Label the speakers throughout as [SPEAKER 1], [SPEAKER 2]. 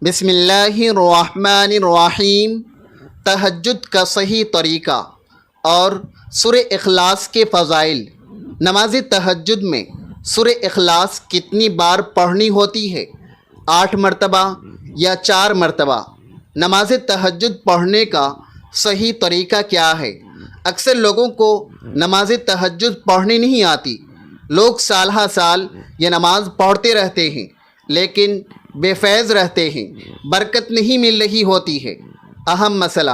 [SPEAKER 1] بسم اللہ الرحمن الرحیم۔ تہجد کا صحیح طریقہ اور سورہ اخلاص کے فضائل۔ نماز تہجد میں سورہ اخلاص کتنی بار پڑھنی ہوتی ہے؟ 8 مرتبہ یا 4 مرتبہ؟ نماز تہجد پڑھنے کا صحیح طریقہ کیا ہے؟ اکثر لوگوں کو نماز تہجد پڑھنی نہیں آتی۔ لوگ سال ہا سال یہ نماز پڑھتے رہتے ہیں لیکن بے فیض رہتے ہیں، برکت نہیں مل رہی ہوتی ہے۔ اہم مسئلہ،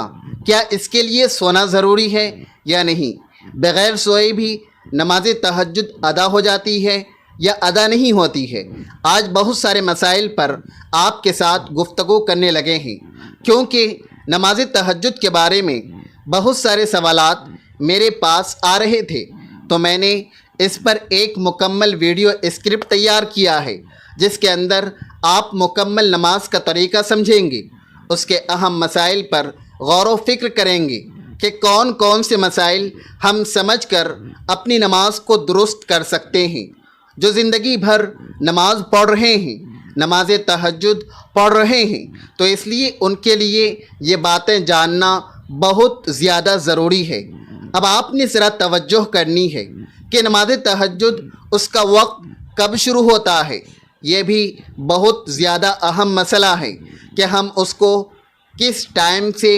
[SPEAKER 1] کیا اس کے لیے سونا ضروری ہے یا نہیں؟ بغیر سوئے بھی نماز تہجد ادا ہو جاتی ہے یا ادا نہیں ہوتی ہے؟ آج بہت سارے مسائل پر آپ کے ساتھ گفتگو کرنے لگے ہیں، کیونکہ نماز تہجد کے بارے میں بہت سارے سوالات میرے پاس آ رہے تھے، تو میں نے اس پر ایک مکمل ویڈیو اسکرپٹ تیار کیا ہے جس کے اندر آپ مکمل نماز کا طریقہ سمجھیں گے، اس کے اہم مسائل پر غور و فکر کریں گے کہ کون کون سے مسائل ہم سمجھ کر اپنی نماز کو درست کر سکتے ہیں۔ جو زندگی بھر نماز پڑھ رہے ہیں، نماز تہجد پڑھ رہے ہیں، تو اس لیے ان کے لیے یہ باتیں جاننا بہت زیادہ ضروری ہے۔ اب آپ نے ذرا توجہ کرنی ہے کہ نماز تہجد اس کا وقت کب شروع ہوتا ہے۔ یہ بھی بہت زیادہ اہم مسئلہ ہے کہ ہم اس کو کس ٹائم سے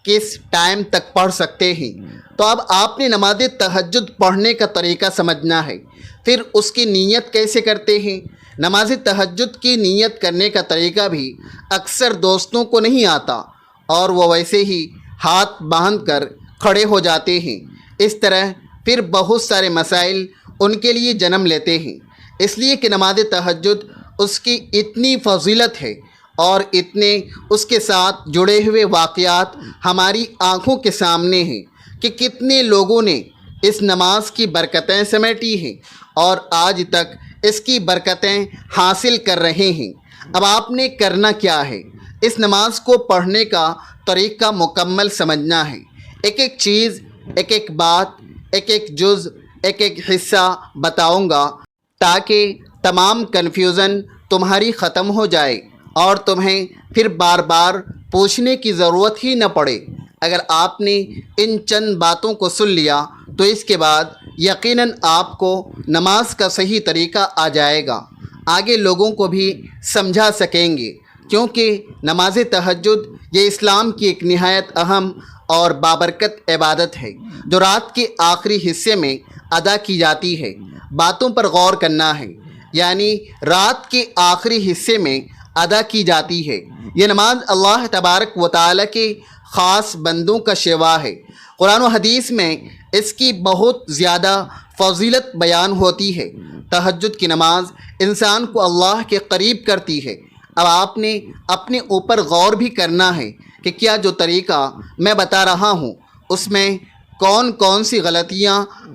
[SPEAKER 1] کس ٹائم تک پڑھ سکتے ہیں۔ تو اب آپ نے نماز تہجد پڑھنے کا طریقہ سمجھنا ہے، پھر اس کی نیت کیسے کرتے ہیں۔ نماز تہجد کی نیت کرنے کا طریقہ بھی اکثر دوستوں کو نہیں آتا اور وہ ویسے ہی ہاتھ باندھ کر کھڑے ہو جاتے ہیں۔ اس طرح پھر بہت سارے مسائل ان کے لیے جنم لیتے ہیں، اس لیے کہ نماز تہجد اس کی اتنی فضیلت ہے اور اتنے اس کے ساتھ جڑے ہوئے واقعات ہماری آنکھوں کے سامنے ہیں کہ کتنے لوگوں نے اس نماز کی برکتیں سمیٹی ہیں اور آج تک اس کی برکتیں حاصل کر رہے ہیں۔ اب آپ نے کرنا کیا ہے؟ اس نماز کو پڑھنے کا طریقہ مکمل سمجھنا ہے۔ ایک ایک چیز، ایک ایک بات، ایک ایک جز، ایک ایک حصہ بتاؤں گا تاکہ تمام کنفیوژن تمہاری ختم ہو جائے اور تمہیں پھر بار بار پوچھنے کی ضرورت ہی نہ پڑے۔ اگر آپ نے ان چند باتوں کو سن لیا تو اس کے بعد یقیناً آپ کو نماز کا صحیح طریقہ آ جائے گا، آگے لوگوں کو بھی سمجھا سکیں گے، کیونکہ نماز تہجد یہ اسلام کی ایک نہایت اہم اور بابرکت عبادت ہے جو رات کے آخری حصے میں ادا کی جاتی ہے۔ باتوں پر غور کرنا ہے، یعنی رات کے آخری حصے میں ادا کی جاتی ہے۔ یہ نماز اللہ تبارک و تعالیٰ کے خاص بندوں کا شیوا ہے۔ قرآن و حدیث میں اس کی بہت زیادہ فضیلت بیان ہوتی ہے۔ تہجد کی نماز انسان کو اللہ کے قریب کرتی ہے۔ اب آپ نے اپنے اوپر غور بھی کرنا ہے کہ کیا جو طریقہ میں بتا رہا ہوں اس میں کون کون سی غلطیاں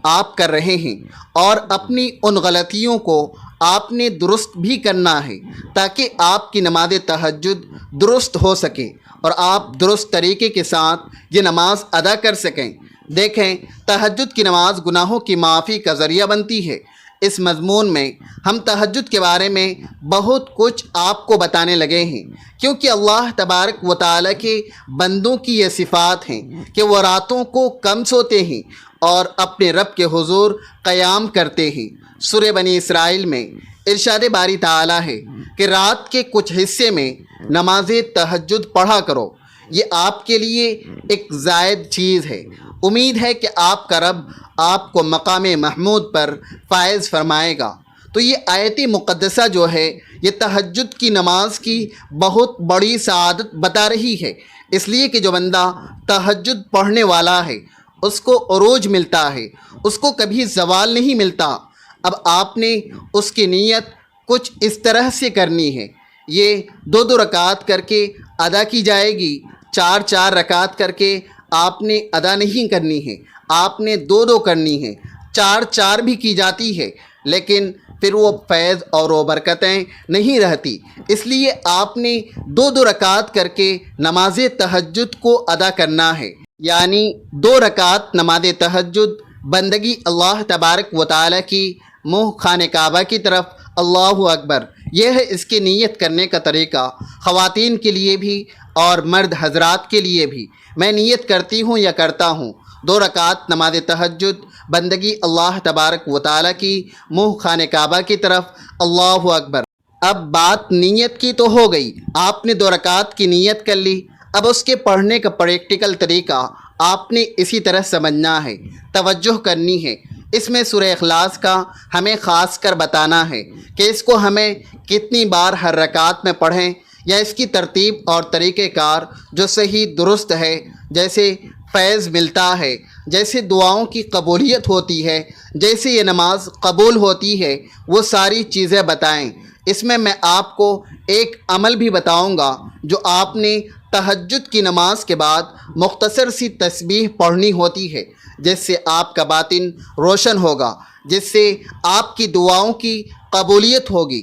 [SPEAKER 1] آپ کر رہے ہیں، اور اپنی ان غلطیوں کو آپ نے درست بھی کرنا ہے تاکہ آپ کی نماز تہجد درست ہو سکے اور آپ درست طریقے کے ساتھ یہ نماز ادا کر سکیں۔ دیکھیں، تہجد کی نماز گناہوں کی معافی کا ذریعہ بنتی ہے۔ اس مضمون میں ہم تہجد کے بارے میں بہت کچھ آپ کو بتانے لگے ہیں، کیونکہ اللہ تبارک و تعالیٰ کے بندوں کی یہ صفات ہیں کہ وہ راتوں کو کم سوتے ہیں اور اپنے رب کے حضور قیام کرتے ہیں۔ سورہ بنی اسرائیل میں ارشاد باری تعالیٰ ہے کہ رات کے کچھ حصے میں نماز تہجد پڑھا کرو۔ یہ آپ کے لیے ایک زائد چیز ہے۔ امید ہے کہ آپ کا رب آپ کو مقام محمود پر فائز فرمائے گا۔ تو یہ آیت مقدسہ جو ہے یہ تہجد کی نماز کی بہت بڑی سعادت بتا رہی ہے، اس لیے کہ جو بندہ تہجد پڑھنے والا ہے اس کو عروج ملتا ہے، اس کو کبھی زوال نہیں ملتا۔ اب آپ نے اس کی نیت کچھ اس طرح سے کرنی ہے، یہ 2 رکعت کر کے ادا کی جائے گی، 4 رکعت کر کے آپ نے ادا نہیں کرنی ہے، آپ نے 2 کرنی ہے۔ 4 بھی کی جاتی ہے لیکن پھر وہ فیض اور وہ برکتیں نہیں رہتی، اس لیے آپ نے 2 رکعت کر کے نماز تہجد کو ادا کرنا ہے، یعنی 2 رکعت نماز تہجد بندگی اللہ تبارک و تعالیٰ کی منہ خانہ کعبہ کی طرف اللہ اکبر یہ ہے اس کی نیت کرنے کا طریقہ، خواتین کے لیے بھی اور مرد حضرات کے لیے بھی۔ میں نیت کرتی ہوں یا کرتا ہوں 2 رکعت نماز تہجد، بندگی اللہ تبارک و تعالیٰ کی، منہ خانہ کعبہ کی طرف، اللہ اکبر۔ اب بات نیت کی تو ہو گئی، آپ نے 2 رکعت کی نیت کر لی، اب اس کے پڑھنے کا پریکٹیکل طریقہ آپ نے اسی طرح سمجھنا ہے، توجہ کرنی ہے۔ اس میں سورہ اخلاص کا ہمیں خاص کر بتانا ہے کہ اس کو ہمیں کتنی بار ہر رکعت میں پڑھیں، یا اس کی ترتیب اور طریقہ کار جو صحیح درست ہے، جیسے فیض ملتا ہے، جیسے دعاؤں کی قبولیت ہوتی ہے، جیسے یہ نماز قبول ہوتی ہے، وہ ساری چیزیں بتائیں۔ اس میں آپ کو ایک عمل بھی بتاؤں گا جو آپ نے تہجد کی نماز کے بعد مختصر سی تسبیح پڑھنی ہوتی ہے، جس سے آپ کا باطن روشن ہوگا، جس سے آپ کی دعاؤں کی قبولیت ہوگی،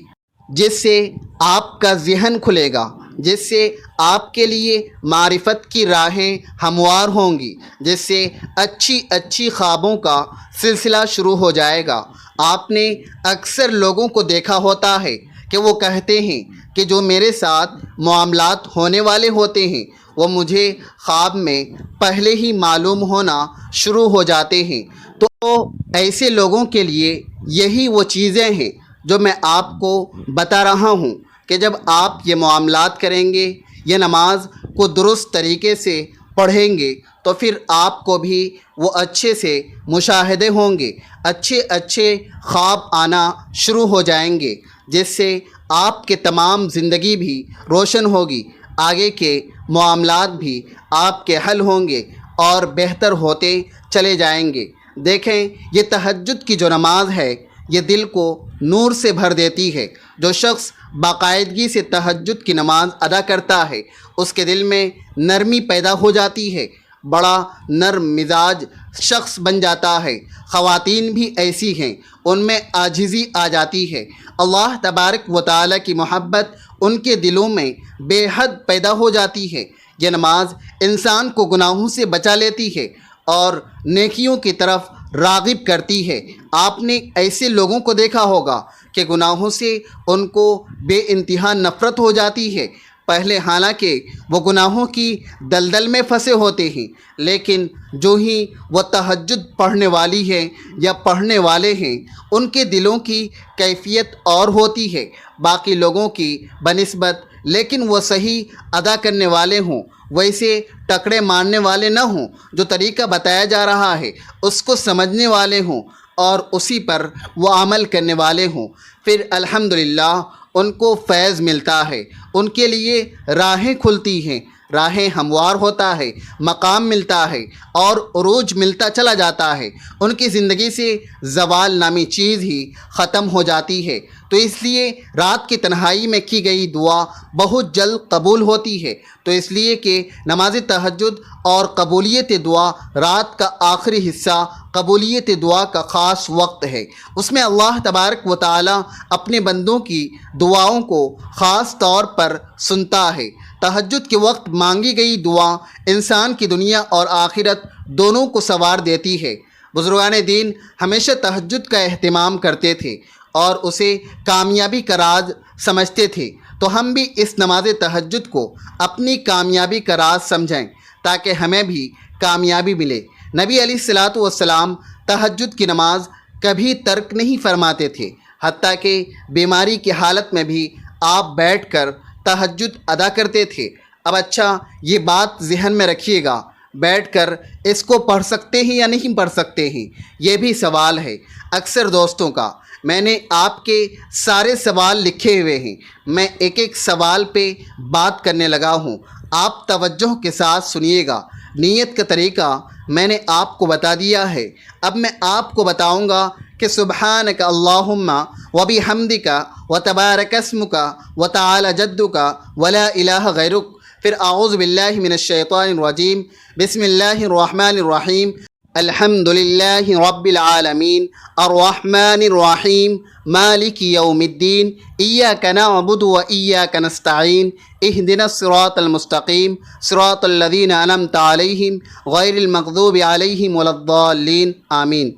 [SPEAKER 1] جس سے آپ کا ذہن کھلے گا، جس سے آپ کے لیے معرفت کی راہیں ہموار ہوں گی، جس سے اچھی اچھی خوابوں کا سلسلہ شروع ہو جائے گا۔ آپ نے اکثر لوگوں کو دیکھا ہوتا ہے کہ وہ کہتے ہیں کہ جو میرے ساتھ معاملات ہونے والے ہوتے ہیں وہ مجھے خواب میں پہلے ہی معلوم ہونا شروع ہو جاتے ہیں۔ تو ایسے لوگوں کے لیے یہی وہ چیزیں ہیں جو میں آپ کو بتا رہا ہوں کہ جب آپ یہ معاملات کریں گے، یہ نماز کو درست طریقے سے پڑھیں گے، تو پھر آپ کو بھی وہ اچھے سے مشاہدے ہوں گے، اچھے اچھے خواب آنا شروع ہو جائیں گے، جس سے آپ کے تمام زندگی بھی روشن ہوگی، آگے کے معاملات بھی آپ کے حل ہوں گے اور بہتر ہوتے چلے جائیں گے۔ دیکھیں، یہ تہجد کی جو نماز ہے یہ دل کو نور سے بھر دیتی ہے۔ جو شخص باقاعدگی سے تہجد کی نماز ادا کرتا ہے اس کے دل میں نرمی پیدا ہو جاتی ہے، بڑا نرم مزاج شخص بن جاتا ہے۔ خواتین بھی ایسی ہیں، ان میں عاجزی آ جاتی ہے، اللہ تبارک و تعالیٰ کی محبت ان کے دلوں میں بے حد پیدا ہو جاتی ہے۔ یہ نماز انسان کو گناہوں سے بچا لیتی ہے اور نیکیوں کی طرف راغب کرتی ہے۔ آپ نے ایسے لوگوں کو دیکھا ہوگا کہ گناہوں سے ان کو بے انتہا نفرت ہو جاتی ہے، پہلے حالانکہ وہ گناہوں کی دلدل میں پھنسے ہوتے ہیں، لیکن جو ہی وہ تہجد پڑھنے والی ہیں یا پڑھنے والے ہیں ان کے دلوں کی کیفیت اور ہوتی ہے باقی لوگوں کی بنسبت، لیکن وہ صحیح ادا کرنے والے ہوں، ویسے ٹکڑے مارنے والے نہ ہوں، جو طریقہ بتایا جا رہا ہے اس کو سمجھنے والے ہوں اور اسی پر وہ عمل کرنے والے ہوں، پھر الحمدللہ ان کو فیض ملتا ہے، ان کے لیے راہیں کھلتی ہیں، راہیں ہموار ہوتا ہے، مقام ملتا ہے اور عروج ملتا چلا جاتا ہے، ان کی زندگی سے زوال نامی چیز ہی ختم ہو جاتی ہے۔ تو اس لیے رات کی تنہائی میں کی گئی دعا بہت جلد قبول ہوتی ہے، تو اس لیے کہ نماز تہجد اور قبولیت دعا رات کا آخری حصہ قبولیت دعا کا خاص وقت ہے، اس میں اللہ تبارک و تعالی اپنے بندوں کی دعاؤں کو خاص طور پر سنتا ہے۔ تہجد کے وقت مانگی گئی دعا انسان کی دنیا اور آخرت دونوں کو سنوار دیتی ہے۔ بزرگان دین ہمیشہ تہجد کا اہتمام کرتے تھے اور اسے کامیابی کا راز سمجھتے تھے، تو ہم بھی اس نماز تہجد کو اپنی کامیابی کا راز سمجھیں تاکہ ہمیں بھی کامیابی ملے۔ نبی علیہ الصلاۃ والسلام تہجد کی نماز کبھی ترک نہیں فرماتے تھے، حتیٰ کہ بیماری کی حالت میں بھی آپ بیٹھ کر تہجد ادا کرتے تھے۔ اب اچھا، یہ بات ذہن میں رکھیے گا، بیٹھ کر اس کو پڑھ سکتے ہیں یا نہیں پڑھ سکتے ہیں، یہ بھی سوال ہے اکثر دوستوں کا۔ میں نے آپ کے سارے سوال لکھے ہوئے ہیں، میں ایک ایک سوال پہ بات کرنے لگا ہوں، آپ توجہ کے ساتھ سنیے گا۔ نیت کا طریقہ میں نے آپ کو بتا دیا ہے، اب میں آپ کو بتاؤں گا کہ سبحانک اللہم وبحمدک وتبارک اسمک وتعالی جدک ولا الہ غیرک، پھر اعوذ باللہ من الشیطان الرجیم، بسم اللہ الرحمن الرحیم، الحمد للہ رب العالمین الرحمن الرحیم مالک یوم الدین ایاک نعبد و ایاک نستعین اہدنا الصراط المستقیم صراط الذین انعمت علیہم غیر المغضوب علیہم ولا الضالین۔ آمین۔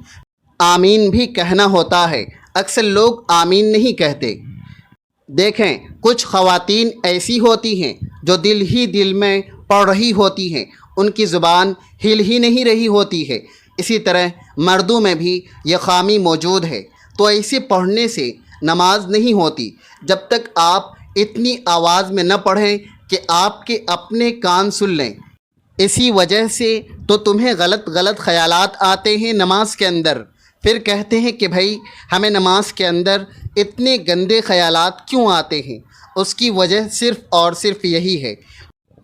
[SPEAKER 1] آمین بھی کہنا ہوتا ہے، اکثر لوگ آمین نہیں کہتے۔ دیکھیں کچھ خواتین ایسی ہوتی ہیں جو دل ہی دل میں پڑھ رہی ہوتی ہیں، ان کی زبان ہل ہی نہیں رہی ہوتی ہے۔ اسی طرح مردوں میں بھی یہ خامی موجود ہے، تو ایسے پڑھنے سے نماز نہیں ہوتی جب تک آپ اتنی آواز میں نہ پڑھیں کہ آپ کے اپنے کان سن لیں۔ اسی وجہ سے تو تمہیں غلط غلط خیالات آتے ہیں نماز کے اندر، پھر کہتے ہیں کہ بھائی ہمیں نماز کے اندر اتنے گندے خیالات کیوں آتے ہیں؟ اس کی وجہ صرف اور صرف یہی ہے۔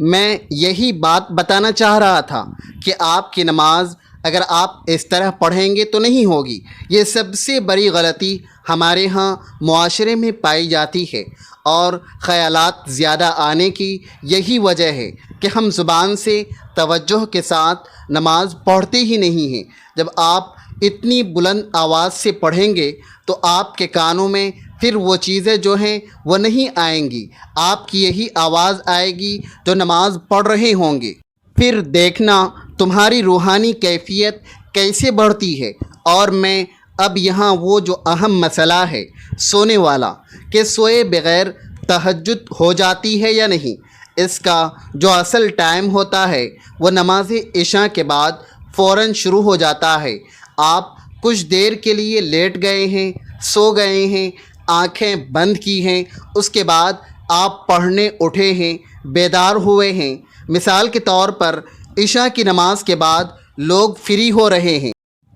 [SPEAKER 1] میں یہی بات بتانا چاہ رہا تھا کہ آپ کی نماز اگر آپ اس طرح پڑھیں گے تو نہیں ہوگی۔ یہ سب سے بڑی غلطی ہمارے ہاں معاشرے میں پائی جاتی ہے، اور خیالات زیادہ آنے کی یہی وجہ ہے کہ ہم زبان سے توجہ کے ساتھ نماز پڑھتے ہی نہیں ہیں۔ جب آپ اتنی بلند آواز سے پڑھیں گے تو آپ کے کانوں میں پھر وہ چیزیں جو ہیں وہ نہیں آئیں گی، آپ کی یہی آواز آئے گی جو نماز پڑھ رہے ہوں گے۔ پھر دیکھنا تمہاری روحانی کیفیت کیسے بڑھتی ہے۔ اور میں اب یہاں وہ جو اہم مسئلہ ہے سونے والا، کہ سوئے بغیر تہجد ہو جاتی ہے یا نہیں، اس کا جو اصل ٹائم ہوتا ہے وہ نماز عشاء کے بعد فوراً شروع ہو جاتا ہے۔ آپ کچھ دیر کے لیے لیٹ گئے ہیں، سو گئے ہیں، آنکھیں بند کی ہیں، اس کے بعد آپ پڑھنے اٹھے ہیں، بیدار ہوئے ہیں۔ مثال کے طور پر عشاء کی نماز کے بعد لوگ فری ہو رہے ہیں،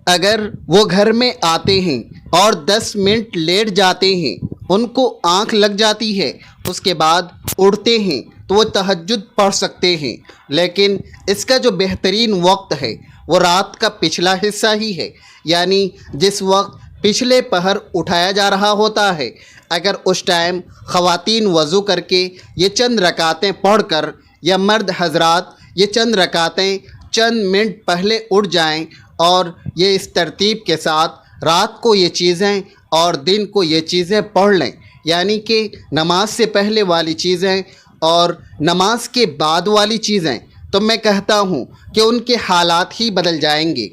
[SPEAKER 1] اگر وہ گھر میں آتے ہیں اور 10 منٹ لیٹ جاتے ہیں، ان کو آنکھ لگ جاتی ہے، اس کے بعد اٹھتے ہیں تو وہ تہجد پڑھ سکتے ہیں۔ لیکن اس کا جو بہترین وقت ہے وہ رات کا پچھلا حصہ ہی ہے، یعنی جس وقت پچھلے پہر اٹھایا جا رہا ہوتا ہے۔ اگر اس ٹائم خواتین وضو کر کے یہ چند رکعتیں پڑھ کر، یا مرد حضرات یہ چند رکعتیں چند منٹ پہلے اٹھ جائیں اور یہ اس ترتیب کے ساتھ رات کو یہ چیزیں اور دن کو یہ چیزیں پڑھ لیں، یعنی کہ نماز سے پہلے والی چیزیں اور نماز کے بعد والی چیزیں، تو میں کہتا ہوں کہ ان کے حالات ہی بدل جائیں گے،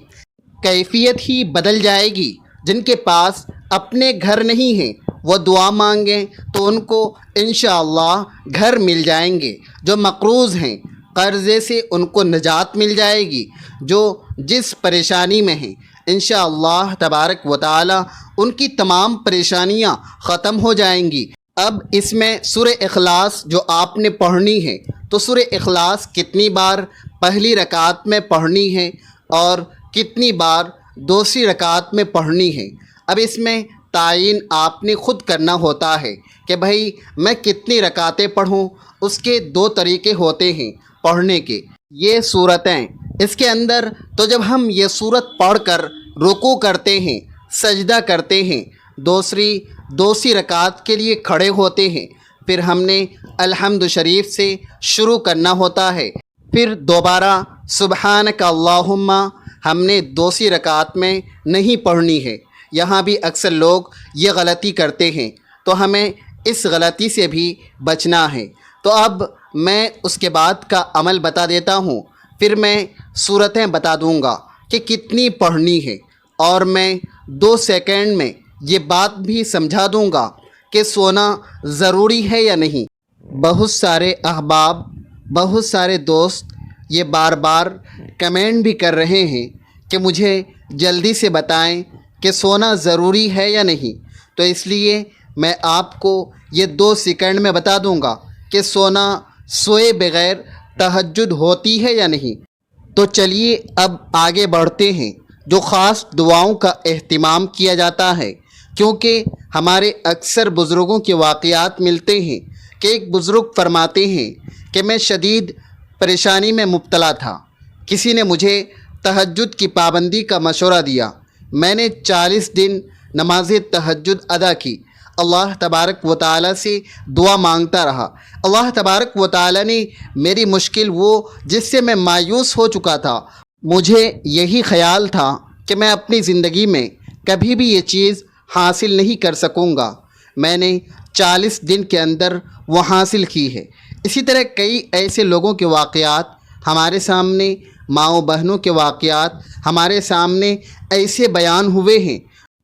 [SPEAKER 1] کیفیت ہی بدل جائے گی۔ جن کے پاس اپنے گھر نہیں ہیں وہ دعا مانگیں تو ان کو انشاءاللہ گھر مل جائیں گے۔ جو مقروض ہیں قرضے سے ان کو نجات مل جائے گی۔ جو جس پریشانی میں ہیں انشاءاللہ تبارک و تعالی ان کی تمام پریشانیاں ختم ہو جائیں گی۔ اب اس میں سورہ اخلاص جو آپ نے پڑھنی ہے، تو سورہ اخلاص کتنی بار پہلی رکعت میں پڑھنی ہے اور کتنی بار دوسری رکعت میں پڑھنی ہے، اب اس میں تعین آپ نے خود کرنا ہوتا ہے کہ بھائی میں کتنی رکعتیں پڑھوں۔ اس کے 2 طریقے ہوتے ہیں پڑھنے کے۔ یہ صورتیں اس کے اندر تو جب ہم یہ صورت پڑھ کر رکوع کرتے ہیں، سجدہ کرتے ہیں، دوسری رکعت کے لیے کھڑے ہوتے ہیں، پھر ہم نے الحمد شریف سے شروع کرنا ہوتا ہے، پھر دوبارہ سبحانک اللہم ہم نے دوسری رکعت میں نہیں پڑھنی ہے۔ یہاں بھی اکثر لوگ یہ غلطی کرتے ہیں، تو ہمیں اس غلطی سے بھی بچنا ہے۔ تو اب میں اس کے بعد کا عمل بتا دیتا ہوں، پھر میں صورتیں بتا دوں گا کہ کتنی پڑھنی ہے، اور میں 2 سیکنڈ میں یہ بات بھی سمجھا دوں گا کہ سونا ضروری ہے یا نہیں۔ بہت سارے احباب، بہت سارے دوست یہ بار بار کمنٹ بھی کر رہے ہیں کہ مجھے جلدی سے بتائیں کہ سونا ضروری ہے یا نہیں، تو اس لیے میں آپ کو یہ 2 سیکنڈ میں بتا دوں گا کہ سوئے بغیر تہجد ہوتی ہے یا نہیں۔ تو چلیے اب آگے بڑھتے ہیں۔ جو خاص دعاؤں کا اہتمام کیا جاتا ہے، کیونکہ ہمارے اکثر بزرگوں کے واقعات ملتے ہیں کہ ایک بزرگ فرماتے ہیں کہ میں شدید پریشانی میں مبتلا تھا، کسی نے مجھے تہجد کی پابندی کا مشورہ دیا، میں نے 40 دن نماز تہجد ادا کی، اللہ تبارک و تعالی سے دعا مانگتا رہا، اللہ تبارک و تعالی نے میری مشکل وہ جس سے میں مایوس ہو چکا تھا، مجھے یہی خیال تھا کہ میں اپنی زندگی میں کبھی بھی یہ چیز حاصل نہیں کر سکوں گا، میں نے 40 دن کے اندر وہ حاصل کی ہے۔ اسی طرح کئی ایسے لوگوں کے واقعات ہمارے سامنے، ماؤں بہنوں کے واقعات ہمارے سامنے ایسے بیان ہوئے ہیں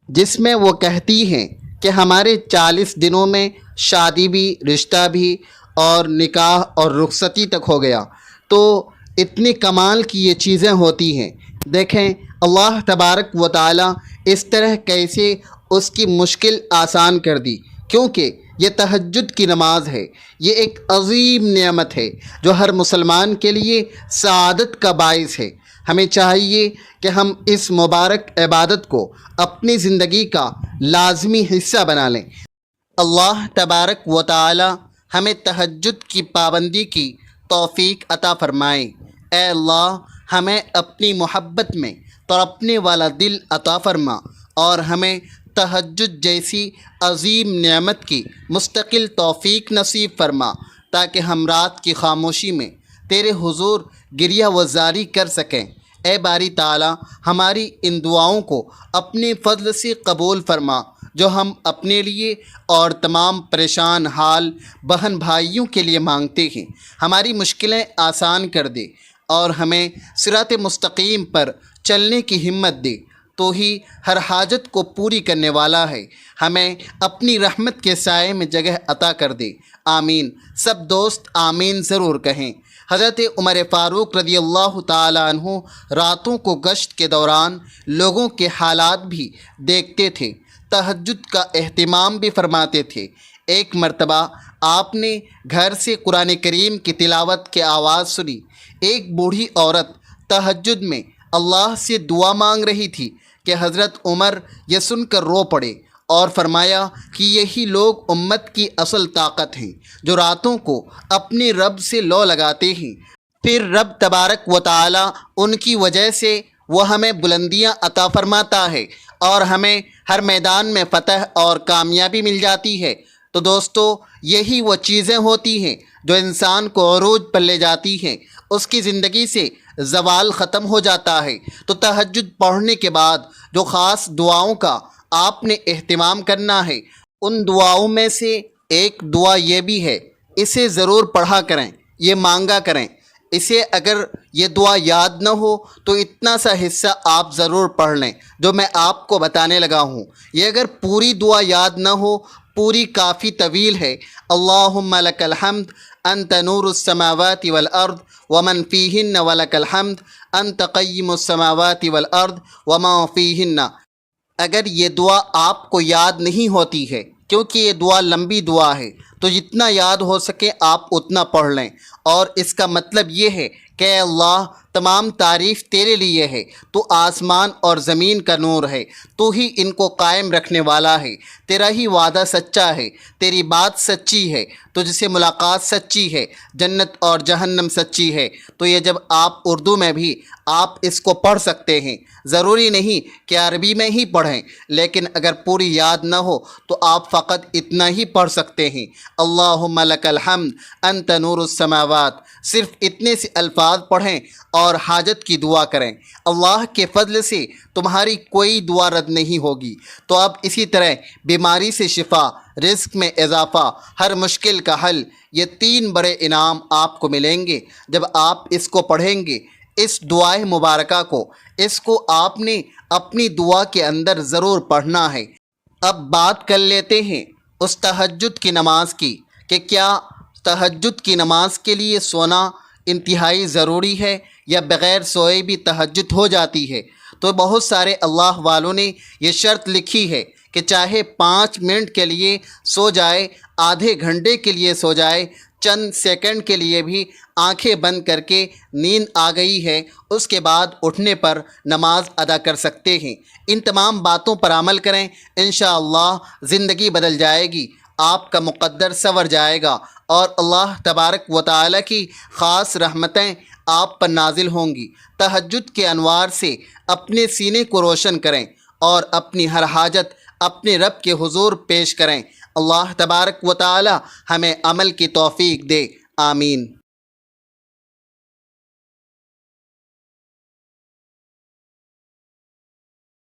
[SPEAKER 1] جس میں وہ کہتی ہیں کہ ہمارے 40 دنوں میں شادی بھی، رشتہ بھی، اور نکاح اور رخصتی تک ہو گیا۔ تو اتنی کمال کی یہ چیزیں ہوتی ہیں۔ دیکھیں اللہ تبارک و تعالی اس طرح کیسے اس کی مشکل آسان کر دی، کیونکہ یہ تہجد کی نماز ہے۔ یہ ایک عظیم نعمت ہے جو ہر مسلمان کے لیے سعادت کا باعث ہے۔ ہمیں چاہیے کہ ہم اس مبارک عبادت کو اپنی زندگی کا لازمی حصہ بنا لیں۔ اللہ تبارک و تعالی ہمیں تہجد کی پابندی کی توفیق عطا فرمائے۔ اے اللہ ہمیں اپنی محبت میں تڑپنے والا دل عطا فرما، اور ہمیں تہجد جیسی عظیم نعمت کی مستقل توفیق نصیب فرما، تاکہ ہم رات کی خاموشی میں تیرے حضور گریہ وزاری کر سکیں۔ اے باری تعالی ہماری ان دعاؤں کو اپنے فضل سے قبول فرما جو ہم اپنے لیے اور تمام پریشان حال بہن بھائیوں کے لیے مانگتے ہیں۔ ہماری مشکلیں آسان کر دے اور ہمیں صراط مستقیم پر چلنے کی ہمت دے۔ تو ہی ہر حاجت کو پوری کرنے والا ہے۔ ہمیں اپنی رحمت کے سائے میں جگہ عطا کر دے۔ آمین۔ سب دوست آمین ضرور کہیں۔ حضرت عمر فاروق رضی اللہ تعالیٰ عنہ راتوں کو گشت کے دوران لوگوں کے حالات بھی دیکھتے تھے، تہجد کا اہتمام بھی فرماتے تھے۔ ایک مرتبہ آپ نے گھر سے قرآن کریم کی تلاوت کی آواز سنی۔ ایک بوڑھی عورت تہجد میں اللہ سے دعا مانگ رہی تھی کہ حضرت عمر یہ سن کر رو پڑے اور فرمایا کہ یہی لوگ امت کی اصل طاقت ہیں جو راتوں کو اپنے رب سے لو لگاتے ہیں، پھر رب تبارک و تعالی ان کی وجہ سے وہ ہمیں بلندیاں عطا فرماتا ہے اور ہمیں ہر میدان میں فتح اور کامیابی مل جاتی ہے۔ تو دوستو یہی وہ چیزیں ہوتی ہیں جو انسان کو عروج پر لے جاتی ہیں، اس کی زندگی سے زوال ختم ہو جاتا ہے۔ تو تہجد پڑھنے کے بعد جو خاص دعاؤں کا آپ نے اہتمام کرنا ہے، ان دعاؤں میں سے ایک دعا یہ بھی ہے، اسے ضرور پڑھا کریں، یہ مانگا کریں۔ اسے اگر یہ دعا یاد نہ ہو تو اتنا سا حصہ آپ ضرور پڑھ لیں جو میں آپ کو بتانے لگا ہوں۔ یہ اگر پوری دعا یاد نہ ہو، پوری کافی طویل ہے۔ اللہم لک الحمد انت نور السماوات والارض ومن فیہن ولک الحمد انت قیم السماوات والارض وما فیہن۔ اگر یہ دعا آپ کو یاد نہیں ہوتی ہے، کیونکہ یہ دعا لمبی دعا ہے، تو جتنا یاد ہو سکے آپ اتنا پڑھ لیں، اور اس کا مطلب یہ ہے کہ اے اللہ تمام تعریف تیرے لیے ہے، تو آسمان اور زمین کا نور ہے، تو ہی ان کو قائم رکھنے والا ہے، تیرا ہی وعدہ سچا ہے، تیری بات سچی ہے، تجھ سے ملاقات سچی ہے، جنت اور جہنم سچی ہے۔ تو یہ جب آپ اردو میں بھی آپ اس کو پڑھ سکتے ہیں، ضروری نہیں کہ عربی میں ہی پڑھیں، لیکن اگر پوری یاد نہ ہو تو آپ فقط اتنا ہی پڑھ سکتے ہیں، اللہم لک الحمد انت نور السماوات۔ صرف اتنے سے الفاظ پڑھیں اور حاجت کی دعا کریں، اللہ کے فضل سے تمہاری کوئی دعا رد نہیں ہوگی۔ تو اب اسی طرح بیماری سے شفا، رزق میں اضافہ، ہر مشکل کا حل، یہ 3 بڑے انعام آپ کو ملیں گے جب آپ اس کو پڑھیں گے۔ اس دعائے مبارکہ کو، اس کو آپ نے اپنی دعا کے اندر ضرور پڑھنا ہے۔ اب بات کر لیتے ہیں اس تہجد کی نماز کی کہ کیا تہجد کی نماز کے لیے سونا انتہائی ضروری ہے یا بغیر سوئے بھی تہجد ہو جاتی ہے؟ تو بہت سارے اللہ والوں نے یہ شرط لکھی ہے کہ چاہے 5 منٹ کے لیے سو جائے، آدھے گھنٹے کے لیے سو جائے، چند سیکنڈ کے لیے بھی آنکھیں بند کر کے نیند آ گئی ہے، اس کے بعد اٹھنے پر نماز ادا کر سکتے ہیں۔ ان تمام باتوں پر عمل کریں، انشاءاللہ زندگی بدل جائے گی، آپ کا مقدر سنور جائے گا، اور اللہ تبارک و تعالی کی خاص رحمتیں آپ پر نازل ہوں گی۔ تہجد کے انوار سے اپنے سینے کو روشن کریں اور اپنی ہر حاجت اپنے رب کے حضور پیش کریں۔ اللہ تبارک و تعالی ہمیں عمل کی توفیق دے، آمین۔